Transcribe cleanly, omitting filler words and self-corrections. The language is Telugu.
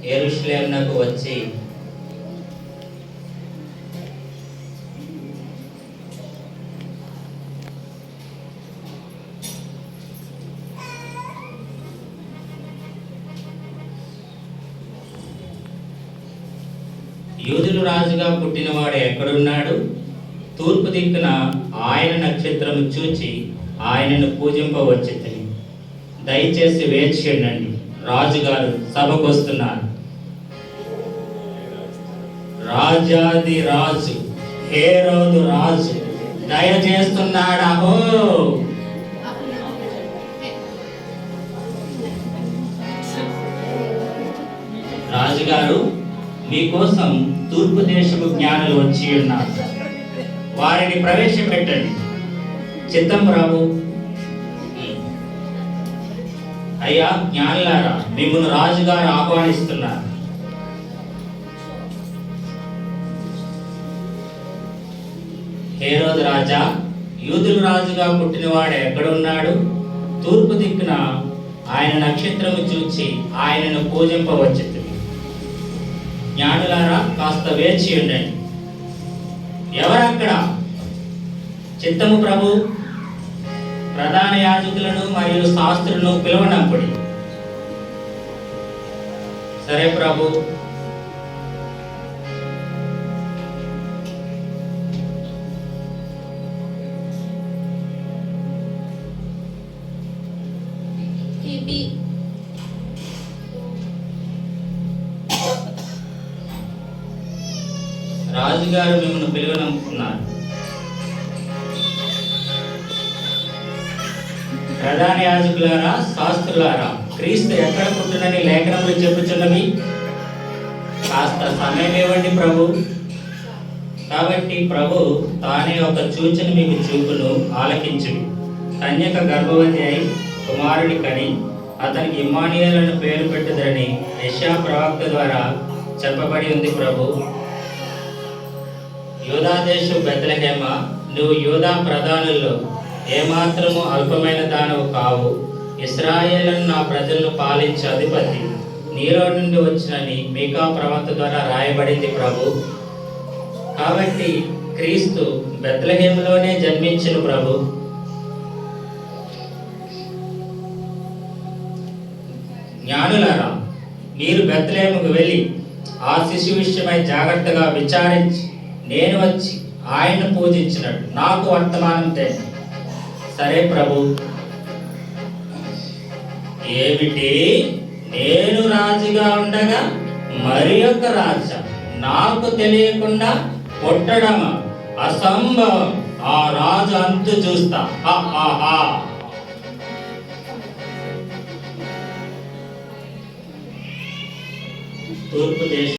యెరూషలేమునకు వచ్చి యూదులు రాజుగా పుట్టినవాడు ఎక్కడున్నాడు? తూర్పు దిక్కున ఆయన నక్షత్రము చూచి ఆయనను పూజింపవచ్చుతుంది. దయచేసి వేచి ఉండండి, రాజుగారు సభకు వస్తున్నారు. రాజాది రాజు హేరోదు రాజు దయచేస్తున్నాడహో. రాజుగారు, మీకోసం తూర్పు దేశపు జ్ఞానులు వచ్చి ఉన్నారు, వారిని ప్రవేశపెట్టండి. చిత్తం ప్రభు. అయ్యా జ్ఞానులారా, మిమ్మల్ని రాజుగారు ఆహ్వానిస్తున్నారు. హేరోదు రాజా, యూదుల రాజుగా పుట్టినవాడు ఎక్కడున్నాడు? తూర్పు దిక్కున ఆయన నక్షత్రము చూచి ఆయనను పూజింపవచ్చు. జ్ఞానులారా, కాస్త వేచి ఉండండి. ఎవరక్కడ? చిత్తము ప్రభు. ప్రధాన యాజకులను మరియు శాస్త్రులను పిలవనప్పుడు. సరే ప్రభు. రాజుగారు మిమ్మల్ని పిలువనంటున్నారు. ప్రధాన యాజకులారా, శాస్త్రులారా, క్రీస్తు ఎక్కడ పుట్టునని లేఖనములు చెప్పుచున్నవి. కాస్త సమయం ఇవ్వండి ప్రభు. కాబట్టి ప్రభు తానే ఒక సూచన మీకు చూపును, ఆలకించుడు. కన్యక గర్భవతి అయి కుమారుని కని అతనికి ఇమ్మానుయేలు అని పేరు పెట్టుదని యెషయా ప్రవక్త ద్వారా చెప్పబడి ఉంది ప్రభు. యూదా దేశం బెత్లెహేమ, నువ్వు యూదా ప్రధానుల్లో ఏమాత్రము అల్పమైన దానవు కావు. ఇశ్రాయేలును నా ప్రజలను పాలించే అధిపతి నీలో నుండి వచ్చినని మీకా ప్రవక్త ద్వారా రాయబడింది ప్రభు. కాబట్టి క్రీస్తు బెత్లెహేములోనే జన్మించిన ప్రభు. జ్ఞానులారా, మీరు బెత్లెహేముకు వెళ్ళి ఆ శిశువు విషయమై జాగ్రత్తగా విచారించి నేను వచ్చి ఆయన పూజించినట్టు నాకు వర్తమానం తెండి. సరే ప్రభు. ఏమిటి? నేను రాజుగా ఉండగా మరి ఒక రాజా నాకు తెలియకుండా పుట్టడమా? అసంభవం. ఆ రాజు అంతు చూస్తా. తూర్పు దేశం